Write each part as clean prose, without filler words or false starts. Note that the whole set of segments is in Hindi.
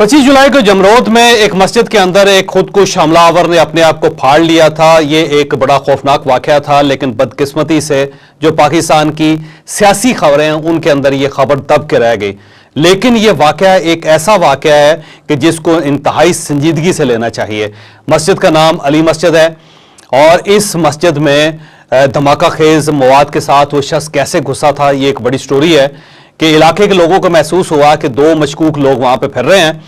25 जुलाई को जमरोद में एक मस्जिद के अंदर एक खुदकुश हमलावर ने अपने आप को फाड़ लिया था। ये एक बड़ा खौफनाक वाकया था, लेकिन बदकिस्मती से जो पाकिस्तान की सियासी खबरें हैं उनके अंदर ये खबर दब के रह गई। लेकिन ये वाकया एक ऐसा वाकया है कि जिसको इंतहाई संजीदगी से लेना चाहिए। मस्जिद का नाम अली मस्जिद है और इस मस्जिद में धमाका खेज मवाद के साथ वो शख्स कैसे घुसा था, ये एक बड़ी स्टोरी है कि इलाके के लोगों को महसूस हुआ कि दो मशकूक लोग वहां पे फिर रहे हैं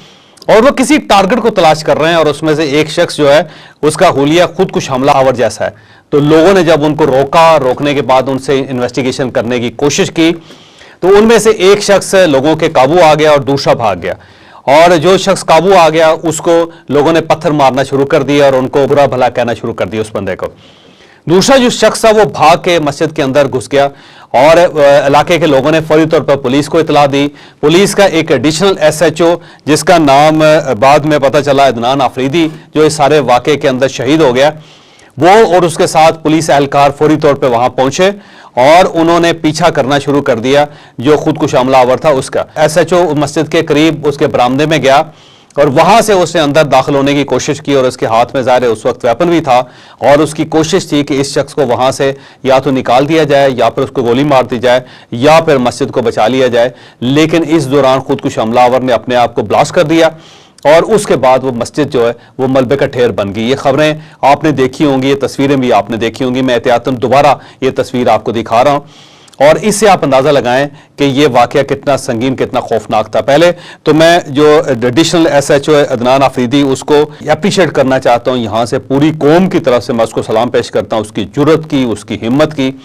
और वो किसी टारगेट को तलाश कर रहे हैं और उसमें से एक शख्स जो है उसका हुलिया खुदकुश हमलावर जैसा है। तो लोगों ने जब उनको रोका, रोकने के बाद उनसे इन्वेस्टिगेशन करने की कोशिश की तो उनमें से एक शख्स लोगों के काबू आ गया और दूसरा भाग गया। और जो शख्स काबू आ गया उसको लोगों ने पत्थर मारना शुरू कर दिया और उनको बुरा भला कहना शुरू कर दिया उस बंदे को। दूसरा जो शख्स था वो भाग के मस्जिद के अंदर घुस गया और इलाके के लोगों ने फौरी तौर पर पुलिस को इतला दी। पुलिस का एक एडिशनल SHO जिसका नाम बाद में पता चला अदनान आफरीदी, जो इस सारे वाकये के अंदर शहीद हो गया, वो और उसके साथ पुलिस एहलकार फौरी तौर पर वहां पहुंचे और उन्होंने पीछा करना शुरू कर दिया जो खुदकुश हमलावर था उसका। SHO मस्जिद के करीब उसके बरामदे में गया और वहां से उसने अंदर दाखिल होने की कोशिश की और उसके हाथ में ज़ाहिर उस वक्त वेपन भी था और उसकी कोशिश थी कि इस शख्स को वहां से या तो निकाल दिया जाए या फिर उसको गोली मार दी जाए या फिर मस्जिद को बचा लिया जाए। लेकिन इस दौरान खुदकुश हमलावर ने अपने आप को ब्लास्ट कर दिया और उसके बाद वो मस्जिद जो है वो मलबे का ढेर बन गई। ये खबरें आपने देखी होंगी, ये तस्वीरें भी आपने देखी होंगी। मैं एहतियातन दोबारा ये तस्वीर आपको दिखा रहा हूँ और इससे आप अंदाज़ा लगाएं कि ये वाकया कितना संगीन, कितना खौफनाक था। पहले तो मैं जो एडिशनल SHO है अदनान आफरीदी, उसको अप्रिशिएट करना चाहता हूँ। यहाँ से पूरी कौम की तरफ से मैं उसको सलाम पेश करता हूँ, उसकी जुर्रत की, उसकी हिम्मत की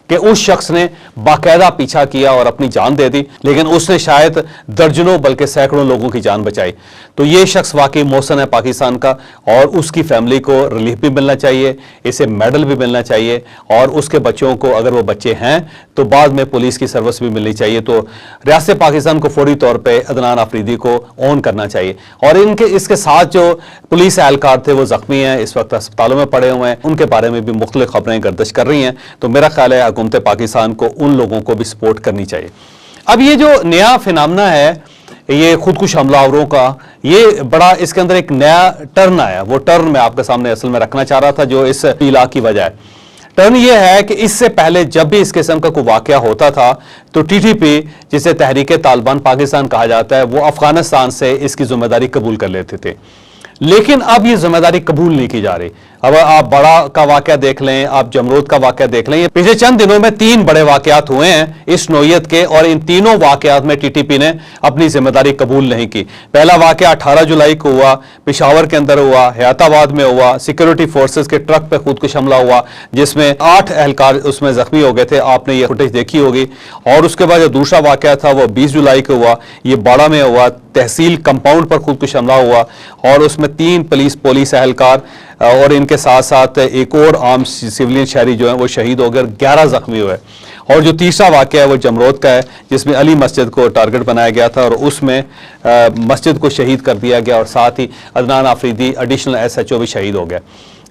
कि उस शख्स ने बाकायदा पीछा किया और अपनी जान दे दी, लेकिन उसने शायद दर्जनों बल्कि सैकड़ों लोगों की जान बचाई। तो ये शख्स वाकई मोहसन है पाकिस्तान का और उसकी फैमिली को रिलीफ भी मिलना चाहिए, इसे मेडल भी मिलना चाहिए और उसके बच्चों को, अगर वो बच्चे हैं तो बाद में पुलिस की सर्विस भी मिलनी चाहिए। तो रियासत पाकिस्तान को फौरी तौर पर अदनान आफरीदी को ऑन करना चाहिए। और इसके साथ जो पुलिस एहलकार थे वो जख्मी हैं, इस वक्त अस्पतालों में पड़े हुए हैं, उनके बारे में भी मुख्तलिफ खबरें गर्दिश कर रही हैं। तो मेरा ख्याल है हुकूमत पाकिस्तान को उन लोगों को भी सपोर्ट करनी चाहिए। अब ये जो नया फिनामिना है ये खुदकुश हमलावरों का, ये बड़ा इसके अंदर एक नया टर्न आया। वो टर्न मैं आपके सामने असल में रखना चाह रहा था जो इस इलाके की वजह है। टर्न ये है कि इससे पहले जब भी इस किस्म का कोई वाकया होता था तो TTP, जिसे तहरीक तालिबान पाकिस्तान कहा जाता है, वो अफगानिस्तान से इसकी जिम्मेदारी कबूल कर लेते थे। लेकिन अब ये जिम्मेदारी कबूल नहीं की जा रही। अब आप बड़ा का वाकया देख लें, आप जमरोद का वाकया देख लें, पिछले चंद दिनों में 3 बड़े वाकयात हुए हैं इस नौयत के और इन तीनों वाकयात में TTP ने अपनी जिम्मेदारी कबूल नहीं की। पहला वाकया 18 जुलाई को हुआ, पेशावर के अंदर हुआ, हयाताबाद में हुआ, सिक्योरिटी फोर्सेस के ट्रक पे खुदकुश हमला हुआ जिसमें 8 एहलकार उसमें जख्मी हो गए थे, आपने ये फुटेज देखी होगी। और उसके बाद जो दूसरा वाकया था वो 20 जुलाई को हुआ, ये बाड़ा में हुआ, तहसील कंपाउंड पर खुदकुश हमला हुआ और उसमें 3 पुलिस एहलकार और इनके साथ साथ एक और आम सिविलियन शहरी जो है वो शहीद हो गए, 11 जख्मी हुए। और जो तीसरा वाकया है वो जमरोद का है जिसमें अली मस्जिद को टारगेट बनाया गया था और उसमें मस्जिद को शहीद कर दिया गया और साथ ही अदनान आफरीदी एडिशनल SHO भी शहीद हो गया।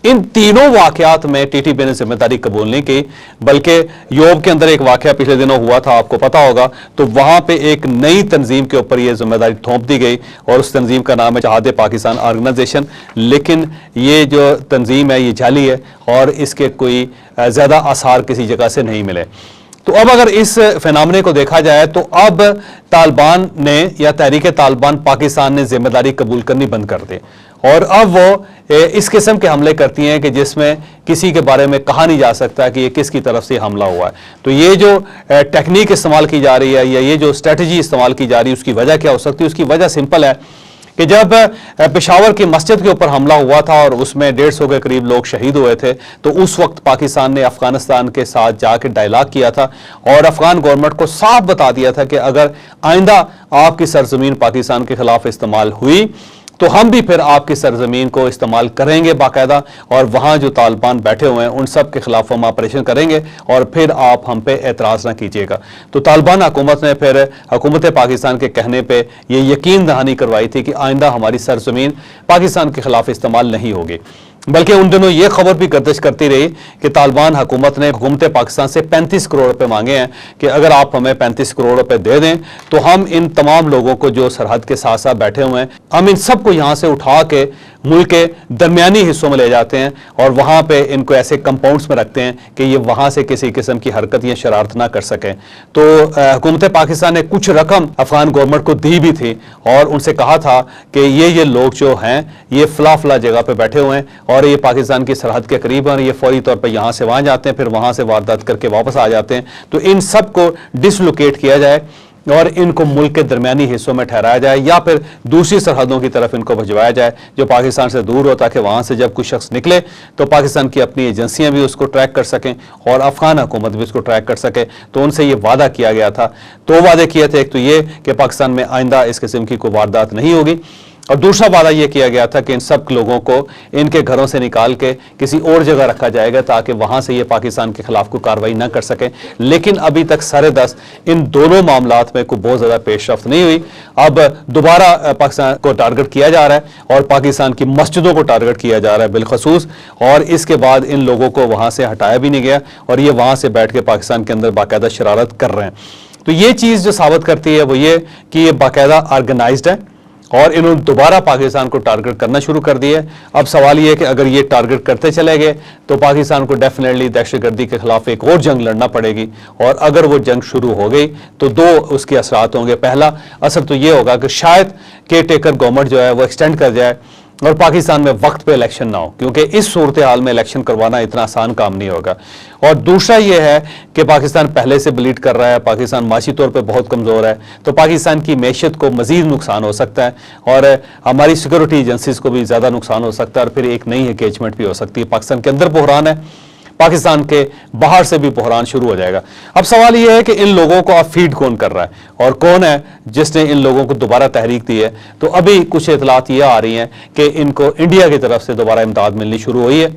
इन तीनों वाकयात में TTP ने जिम्मेदारी कबूल नहीं की, बल्कि योब के अंदर एक वाकया पिछले दिनों हुआ था, आपको पता होगा, तो वहां पे एक नई तंजीम के ऊपर यह जिम्मेदारी थोप दी गई और उस तंजीम का नाम है जहाद पाकिस्तान ऑर्गेनाइजेशन। लेकिन ये जो तंजीम है ये जाली है और इसके कोई ज़्यादा आसार किसी जगह से नहीं मिले। तो अब अगर इस फिनामिने को देखा जाए तो अब तालिबान ने या तहरीक तालिबान पाकिस्तान ने जिम्मेदारी कबूल करनी बंद कर दी और अब वो इस किस्म के हमले करती हैं कि जिसमें किसी के बारे में कहा नहीं जा सकता कि ये किसकी तरफ से हमला हुआ है। तो ये जो टेक्निक इस्तेमाल की जा रही है या ये जो स्ट्रेटजी इस्तेमाल की जा रही है उसकी वजह क्या हो सकती है? उसकी वजह सिंपल है कि जब पेशावर की मस्जिद के ऊपर हमला हुआ था और उसमें 150 के करीब लोग शहीद हुए थे तो उस वक्त पाकिस्तान ने अफगानिस्तान के साथ जाकर डायलॉग किया था और अफगान गवर्नमेंट को साफ बता दिया था कि अगर आइंदा आपकी सरजमीन पाकिस्तान के खिलाफ इस्तेमाल हुई तो हम भी फिर आपकी सरजमीन को इस्तेमाल करेंगे बाकायदा और वहाँ जो तालिबान बैठे हुए हैं उन सब के खिलाफ हम ऑपरेशन करेंगे और फिर आप हम पे एतराज़ ना कीजिएगा। तो तालिबान हुकूमत ने फिर हुकूमत पाकिस्तान के कहने पे ये यकीन दहानी करवाई थी कि आइंदा हमारी सरजमीन पाकिस्तान के खिलाफ इस्तेमाल नहीं होगी। बल्कि उन दिनों ये खबर भी गर्दिश करती रही कि तालिबान हुकूमत ने हुकूमत पाकिस्तान से 35 करोड़ रुपए मांगे हैं कि अगर आप हमें 35 करोड़ रुपए दे दें तो हम इन तमाम लोगों को जो सरहद के साथ साथ बैठे हुए हैं, हम इन सबको यहां से उठा के मुल्क के दरमियानी हिस्सों में ले जाते हैं और वहां पे इनको ऐसे कंपाउंड्स में रखते हैं कि ये वहां से किसी किस्म की हरकत या शरारत ना कर सकें। तो हुकूमत पाकिस्तान ने कुछ रकम अफगान गवर्नमेंट को दी भी थी और उनसे कहा था कि ये लोग जो हैं ये फला जगह पे बैठे हुए हैं और ये पाकिस्तान की सरहद के करीब हैं और ये फौरी तौर पर यहां से वहां जाते हैं, फिर वहां से वारदात करके वापस आ जाते हैं। तो इन सब को डिसलोकेट किया जाए और इनको मुल्क के दरमियानी हिस्सों में ठहराया जाए या फिर दूसरी सरहदों की तरफ इनको भिजवाया जाए जो पाकिस्तान से दूर हो, ताकि वहां से जब कुछ शख्स निकले तो पाकिस्तान की अपनी एजेंसियां भी उसको ट्रैक कर सकें और अफगान हुकूमत भी उसको ट्रैक कर सके। तो उनसे ये वादा किया गया था। दो वादे किए थे, एक तो ये कि पाकिस्तान में आइंदा इस किस्म की कोई वारदात नहीं होगी और दूसरा वादा यह किया गया था कि इन सब लोगों को इनके घरों से निकाल के किसी और जगह रखा जाएगा ताकि वहां से ये पाकिस्तान के खिलाफ कोई कार्रवाई ना कर सके। लेकिन अभी तक सरे दस इन दोनों मामलात में कोई बहुत ज्यादा पेशरफ्त नहीं हुई। अब दोबारा पाकिस्तान को टारगेट किया जा रहा है और पाकिस्तान की मस्जिदों को टारगेट किया जा रहा है बिलखसूस, और इसके बाद इन लोगों को वहां से हटाया भी नहीं गया और ये वहां से बैठ के पाकिस्तान के अंदर बाकायदा शरारत कर रहे हैं। तो ये चीज जो साबित करती है वो ये कि ये बाकायदा ऑर्गेनाइज्ड है और इन्होंने दोबारा पाकिस्तान को टारगेट करना शुरू कर दिया है। अब सवाल यह है कि अगर ये टारगेट करते चले गए तो पाकिस्तान को डेफिनेटली दहशतगर्दी के खिलाफ एक और जंग लड़ना पड़ेगी और अगर वो जंग शुरू हो गई तो दो उसके असरात होंगे। पहला असर तो ये होगा कि शायद केयर टेकर गवर्नमेंट जो है वो एक्सटेंड कर जाए और पाकिस्तान में वक्त पे इलेक्शन ना हो, क्योंकि इस सूरत हाल में इलेक्शन करवाना इतना आसान काम नहीं होगा। और दूसरा यह है कि पाकिस्तान पहले से ब्लीड कर रहा है, पाकिस्तान माशी तौर पे बहुत कमज़ोर है, तो पाकिस्तान की मैशत को मजीद नुकसान हो सकता है और हमारी सिक्योरिटी एजेंसीज को भी ज़्यादा नुकसान हो सकता है और फिर एक नई एंगेजमेंट भी हो सकती है। पाकिस्तान के अंदर बहरान है, पाकिस्तान के बाहर से भी बहरान शुरू हो जाएगा। अब सवाल यह है कि इन लोगों को अब फीड कौन कर रहा है और कौन है जिसने इन लोगों को दोबारा तहरीक दी है। तो अभी कुछ इतलात ये आ रही हैं कि इनको इंडिया की तरफ से दोबारा इमदाद मिलनी शुरू हुई है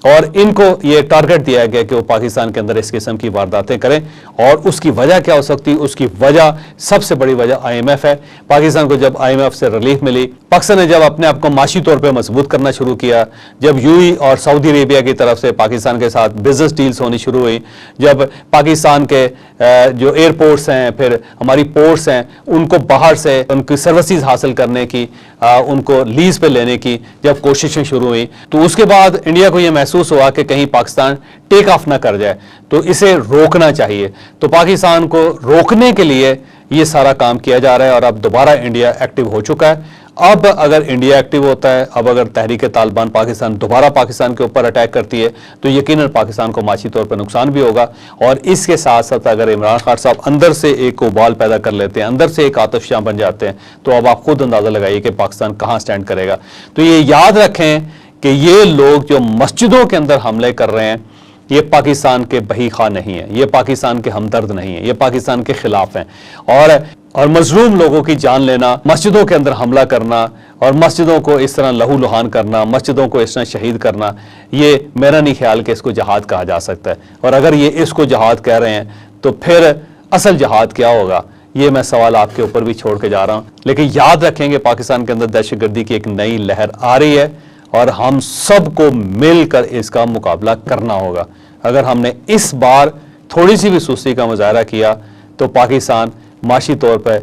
और इनको ये टारगेट दिया गया कि वो पाकिस्तान के अंदर इस किस्म की वारदातें करें। और उसकी वजह क्या हो सकती है? उसकी वजह, सबसे बड़ी वजह IMF है। पाकिस्तान को जब IMF से रिलीफ मिली, पाकिस्तान ने जब अपने आप को माशी तौर पे मजबूत करना शुरू किया, जब UAE और सऊदी अरेबिया की तरफ से पाकिस्तान के साथ बिजनेस डील्स होनी शुरू हुई, जब पाकिस्तान के जो एयरपोर्ट्स हैं, फिर हमारी पोर्ट्स हैं, उनको बाहर से उनकी सर्विसेज हासिल करने की, उनको लीज पे लेने की जब कोशिशें शुरू हुई, तो उसके बाद इंडिया को यह महसूस हुआ कि कहीं पाकिस्तान टेक ऑफ ना कर जाए, तो इसे रोकना चाहिए। तो पाकिस्तान को रोकने के लिए ये सारा काम किया जा रहा है और अब दोबारा इंडिया एक्टिव हो चुका है। अब अगर इंडिया एक्टिव होता है, अब अगर तहरीक तालिबान पाकिस्तान दोबारा पाकिस्तान के ऊपर अटैक करती है तो यकीनन पाकिस्तान को माशी तौर पर नुकसान भी होगा। और इसके साथ साथ अगर इमरान खान साहब अंदर से एक उबाल पैदा कर लेते हैं, अंदर से एक आतिशशाह बन जाते हैं, तो अब आप खुद अंदाजा लगाइए कि पाकिस्तान कहां स्टैंड करेगा। तो ये याद रखें कि ये लोग जो मस्जिदों के अंदर हमले कर रहे हैं, ये पाकिस्तान के बही खा नहीं है, ये पाकिस्तान के हमदर्द नहीं है, ये पाकिस्तान के खिलाफ हैं। और मजलूम लोगों की जान लेना, मस्जिदों के अंदर हमला करना और मस्जिदों को इस तरह लहू लुहान करना, मस्जिदों को इस तरह शहीद करना, ये मेरा नहीं ख्याल कि इसको जहाद कहा जा सकता है। और अगर ये इसको जहाद कह रहे हैं तो फिर असल जहाद क्या होगा, ये मैं सवाल आपके ऊपर भी छोड़ के जा रहा हूं। लेकिन याद रखेंगे पाकिस्तान के अंदर दहशतगर्दी की एक नई लहर आ रही है और हम सबको मिलकर इसका मुकाबला करना होगा। अगर हमने इस बार थोड़ी सी भी सुस्ती का मुजाहरा किया तो पाकिस्तान माशी तौर पर